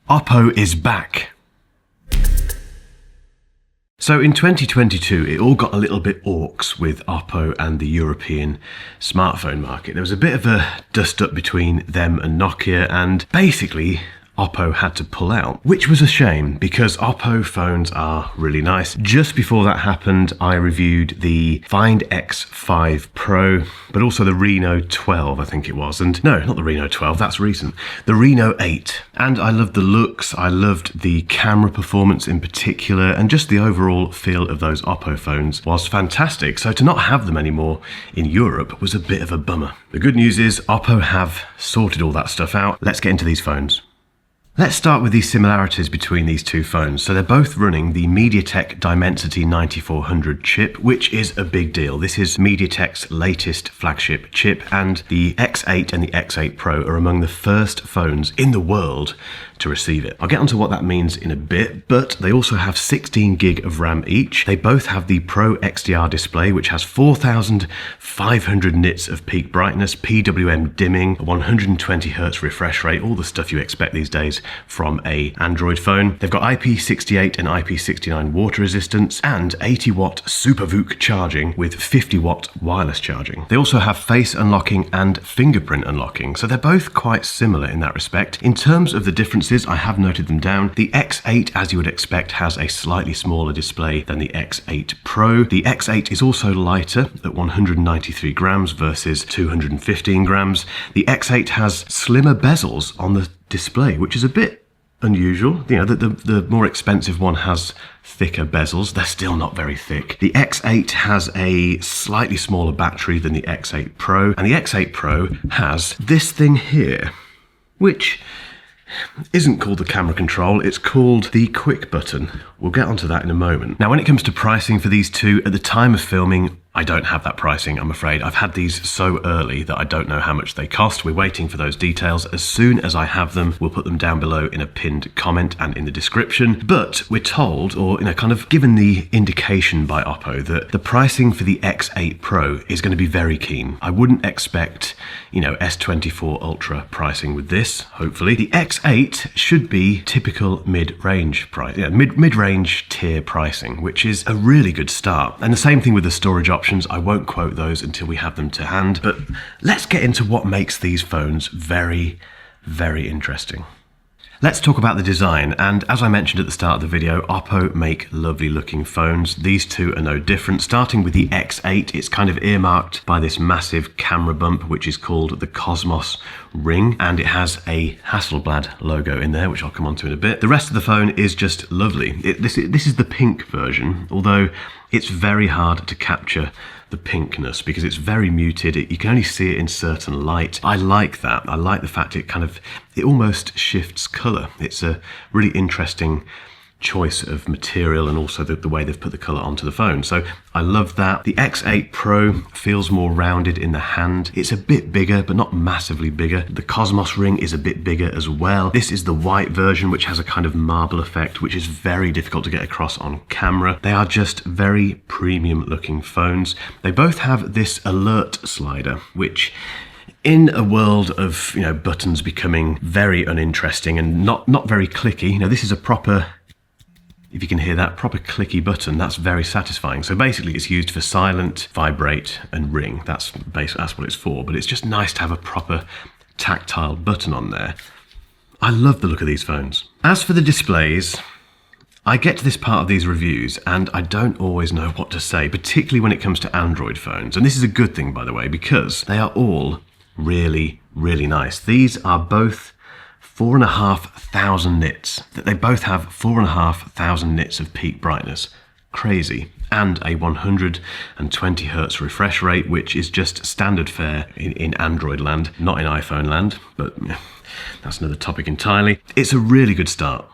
Oppo is back. So in 2022, it all got a little bit orcs with Oppo and the European smartphone market. There was a bit of a dust-up between them and Nokia, and basically Oppo had to pull out, which was a shame because Oppo phones are really nice. Just before that happened, I reviewed the Find X5 Pro, but also the Reno 12, I think it was. And no, not the Reno 12, that's recent. The Reno 8. And I loved the looks, I loved the camera performance in particular, and just the overall feel of those Oppo phones was fantastic. So to not have them anymore in Europe was a bit of a bummer. The good news is Oppo have sorted all that stuff out. Let's get into these phones. Let's start with the similarities between these two phones. So they're both running the MediaTek Dimensity 9400 chip, which is a big deal. This is MediaTek's latest flagship chip, and the X8 and the X8 Pro are among the first phones in the world to receive it. I'll get onto what that means in a bit, but they also have 16 gig of RAM each. They both have the Pro XDR display, which has 4,500 nits of peak brightness, PWM dimming, 120 Hz refresh rate, all the stuff you expect these days from a Android phone. They've got IP68 and IP69 water resistance and 80 watt Super VOOC charging with 50 watt wireless charging. They also have face unlocking and fingerprint unlocking, so they're both quite similar in that respect. In terms of the differences, I have noted them down. The X8, as you would expect, has a slightly smaller display than the X8 Pro. The X8 is also lighter at 193 grams versus 215 grams. The X8 has slimmer bezels on the display, which is a bit unusual. You know, the more expensive one has thicker bezels. They're still not very thick. The X8 has a slightly smaller battery than the X8 Pro, and the X8 Pro has this thing here, which isn't called the camera control, it's called the quick button. We'll get onto that in a moment. Now, when it comes to pricing for these two, at the time of filming, I don't have that pricing, I'm afraid. I've had these so early that I don't know how much they cost. We're waiting for those details. As soon as I have them, we'll put them down below in a pinned comment and in the description. But we're told, or kind of given the indication by Oppo, that the pricing for the X8 Pro is going to be very keen. I wouldn't expect, S24 Ultra pricing with this, hopefully. The X8 should be typical mid-range price, mid-range tier pricing, which is a really good start. And the same thing with the storage options. I won't quote those until we have them to hand, but let's get into what makes these phones very, very interesting. Let's talk about the design, and as I mentioned at the start of the video, Oppo make lovely looking phones. These two are no different. Starting with the X8, it's kind of earmarked by this massive camera bump, which is called the Cosmos ring, and it has a Hasselblad logo in there, which I'll come on to in a bit. The rest of the phone is just lovely. This is the pink version, although it's very hard to capture the pinkness because it's very muted. You can only see it in certain light. I like that. I like the fact it almost shifts color. It's a really interesting choice of material, and also the way they've put the color onto the phone. So I love that. The X8 Pro feels more rounded in the hand. It's a bit bigger, but not massively bigger. The Cosmos ring is a bit bigger as well. This is the white version, which has a kind of marble effect, which is very difficult to get across on camera. They are just very premium looking phones. They both have this alert slider, which in a world of buttons becoming very uninteresting and not very clicky, this is a proper, if you can hear that, proper clicky button. That's very satisfying. So basically it's used for silent, vibrate and ring. That's what it's for, but it's just nice to have a proper tactile button on there. I love the look of these phones. As for the displays, I get to this part of these reviews and I don't always know what to say, particularly when it comes to Android phones. And this is a good thing, by the way, because they are all really, really nice. These are both 4,500 nits. They both have 4,500 nits of peak brightness. Crazy. And a 120 Hz refresh rate, which is just standard fare in Android land, not in iPhone land, but that's another topic entirely. It's a really good start.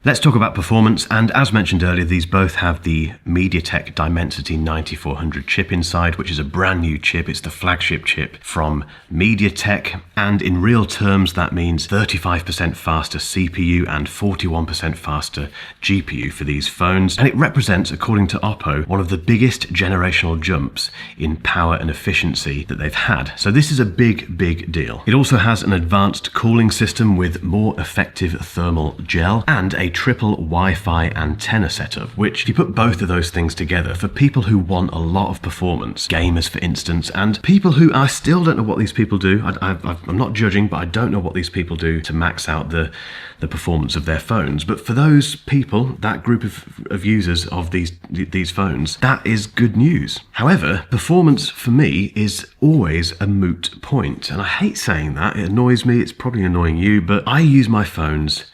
Let's talk about performance, and as mentioned earlier, these both have the MediaTek Dimensity 9400 chip inside, which is a brand new chip. It's the flagship chip from MediaTek, and in real terms that means 35% faster CPU and 41% faster GPU for these phones, and it represents, according to Oppo, one of the biggest generational jumps in power and efficiency that they've had. So this is a big deal. It also has an advanced cooling system with more effective thermal gel and a triple Wi-Fi antenna setup, which, if you put both of those things together, for people who want a lot of performance, gamers for instance, and people who, I still don't know what these people do, I'm not judging, but I don't know what these people do to max out the performance of their phones. But for those people, that group of users of these phones, that is good news. However, performance for me is always a moot point, and I hate saying that. It annoys me. It's probably annoying you, but I use my phones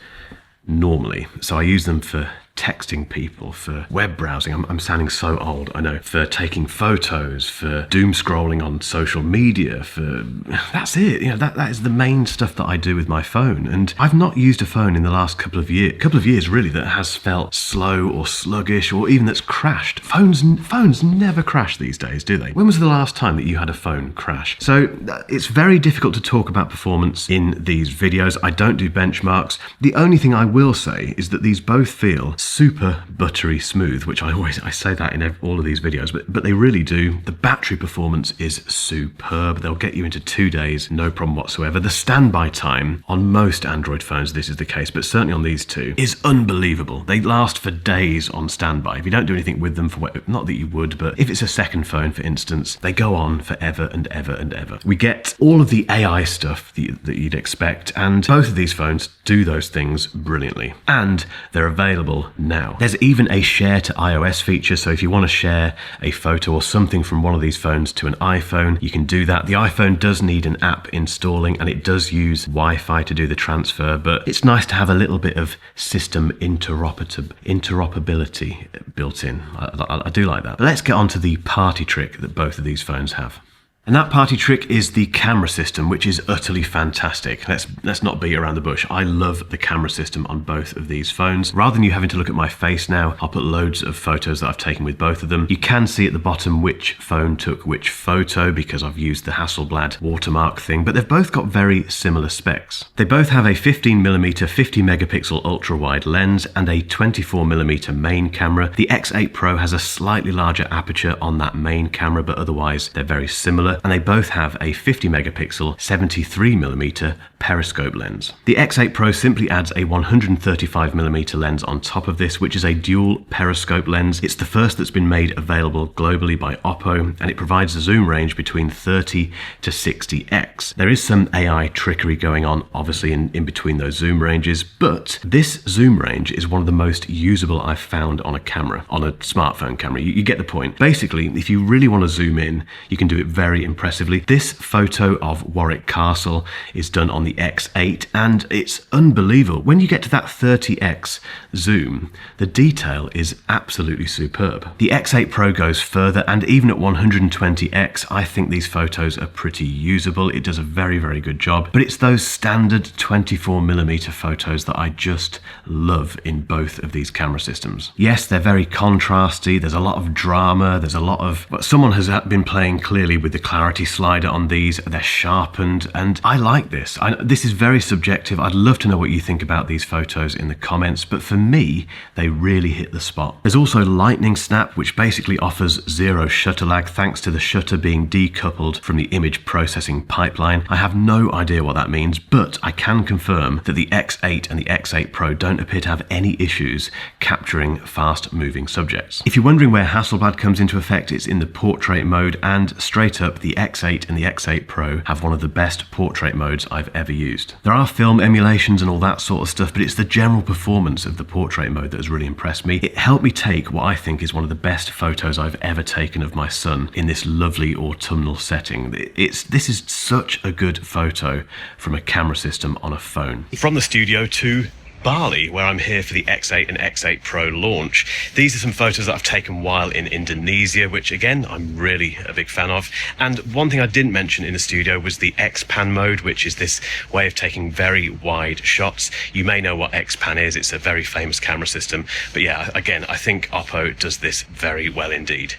normally. So I use them for texting people, for web browsing. I'm sounding so old, I know. For taking photos, for doom scrolling on social media, for... That's it. You know, that is the main stuff that I do with my phone. And I've not used a phone in the last couple of years really, that has felt slow or sluggish or even that's crashed. Phones never crash these days, do they? When was the last time that you had a phone crash? So it's very difficult to talk about performance in these videos. I don't do benchmarks. The only thing I will say is that these both feel super buttery smooth, which I say that in all of these videos, but they really do. The battery performance is superb. They'll get you into 2 days, no problem whatsoever. The standby time on most Android phones, this is the case, but certainly on these two, is unbelievable. They last for days on standby. If you don't do anything with them not that you would, but if it's a second phone, for instance, they go on forever and ever and ever. We get all of the AI stuff that you'd expect, and both of these phones do those things brilliantly. And they're available now. There's even a share to iOS feature, so if you want to share a photo or something from one of these phones to an iPhone, you can do that. The iPhone does need an app installing, and it does use Wi-Fi to do the transfer, but it's nice to have a little bit of system interoperability built in. I do like that. But let's get on to the party trick that both of these phones have. And that party trick is the camera system, which is utterly fantastic. Let's not beat around the bush. I love the camera system on both of these phones. Rather than you having to look at my face now, I'll put loads of photos that I've taken with both of them. You can see at the bottom which phone took which photo because I've used the Hasselblad watermark thing, but they've both got very similar specs. They both have a 15mm 50 megapixel ultra-wide lens and a 24mm main camera. The X8 Pro has a slightly larger aperture on that main camera, but otherwise they're very similar. And they both have a 50 megapixel 73mm periscope lens. The X8 Pro simply adds a 135mm lens on top of this, which is a dual periscope lens. It's the first that's been made available globally by Oppo, and it provides a zoom range between 30 to 60x. There is some AI trickery going on, obviously, in between those zoom ranges, but this zoom range is one of the most usable I've found on a camera, on a smartphone camera. You get the point. Basically, if you really want to zoom in, you can do it very impressively. This photo of Warwick Castle is done on the X8, and it's unbelievable. When you get to that 30x zoom, the detail is absolutely superb. The X8 Pro goes further, and even at 120x, I think these photos are pretty usable. It does a very good job, but it's those standard 24mm photos that I just love in both of these camera systems. Yes, they're very contrasty. There's a lot of drama. There's a lot of... But someone has been playing clearly with the clarity slider on these. They're sharpened, and I like this. This is very subjective. I'd love to know what you think about these photos in the comments, but for me, they really hit the spot. There's also lightning snap, which basically offers zero shutter lag thanks to the shutter being decoupled from the image processing pipeline. I have no idea what that means, but I can confirm that the X8 and the X8 Pro don't appear to have any issues capturing fast moving subjects. If you're wondering where Hasselblad comes into effect, it's in the portrait mode, and straight up, the X8 and the X8 Pro have one of the best portrait modes I've ever used. There are film emulations and all that sort of stuff, but it's the general performance of the portrait mode that has really impressed me. It helped me take what I think is one of the best photos I've ever taken of my son in this lovely autumnal setting. This is such a good photo from a camera system on a phone. From the studio to Bali, where I'm here for the X8 and X8 Pro launch. These are some photos that I've taken while in Indonesia, which again, I'm really a big fan of. And one thing I didn't mention in the studio was the X-Pan mode, which is this way of taking very wide shots. You may know what X-Pan is. It's a very famous camera system. But yeah, again, I think Oppo does this very well indeed.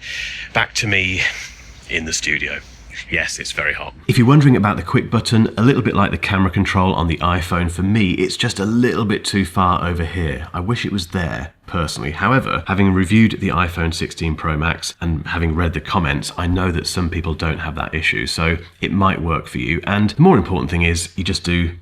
Back to me in the studio. Yes, it's very hot. If you're wondering about the quick button, a little bit like the camera control on the iPhone, for me, it's just a little bit too far over here. I wish it was there, personally. However, having reviewed the iPhone 16 Pro Max and having read the comments, I know that some people don't have that issue, so it might work for you. And the more important thing is you just do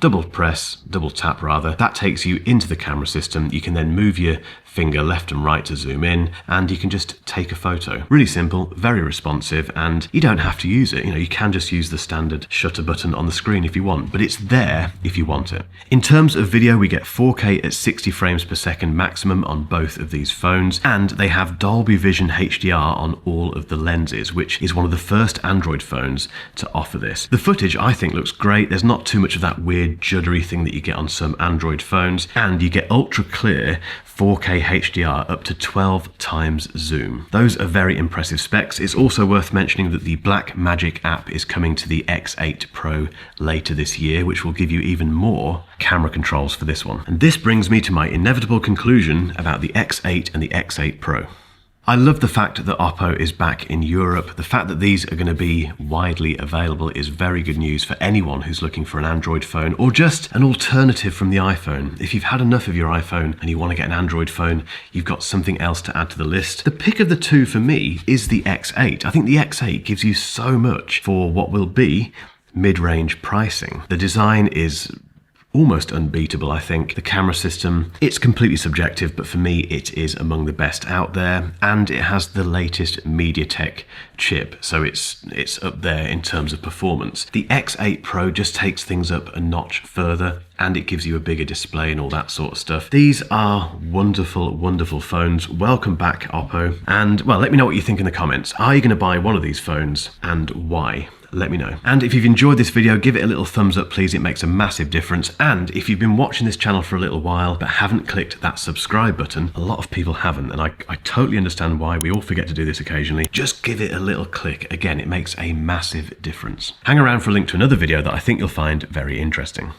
double tap rather. That takes you into the camera system. You can then move your finger left and right to zoom in, and you can just take a photo. Really simple, very responsive, and you don't have to use it. You know, you can just use the standard shutter button on the screen if you want, but it's there if you want it. In terms of video, we get 4K at 60 frames per second maximum on both of these phones, and they have Dolby Vision HDR on all of the lenses, which is one of the first Android phones to offer this. The footage, I think, looks great. There's not too much of that weird juddery thing that you get on some Android phones, and you get ultra clear 4K HDR up to 12 times zoom. Those are very impressive specs. It's also worth mentioning that the Blackmagic app is coming to the X8 Pro later this year, which will give you even more camera controls for this one. And this brings me to my inevitable conclusion about the X8 and the X8 Pro. I love the fact that Oppo is back in Europe. The fact that these are going to be widely available is very good news for anyone who's looking for an Android phone or just an alternative from the iPhone. If you've had enough of your iPhone and you want to get an Android phone, you've got something else to add to the list. The pick of the two for me is the X8. I think the X8 gives you so much for what will be mid-range pricing. The design is almost unbeatable, I think. The camera system, it's completely subjective, but for me it is among the best out there, and it has the latest MediaTek chip, so it's up there in terms of performance. The X8 Pro just takes things up a notch further, and it gives you a bigger display and all that sort of stuff. These are wonderful, wonderful phones. Welcome back, Oppo. And well, let me know what you think in the comments. Are you going to buy one of these phones, and why? Let me know. And if you've enjoyed this video, give it a little thumbs up, please. It makes a massive difference. And if you've been watching this channel for a little while but haven't clicked that subscribe button, a lot of people haven't, and I totally understand why. We all forget to do this occasionally. Just give it a little click. Again, it makes a massive difference. Hang around for a link to another video that I think you'll find very interesting.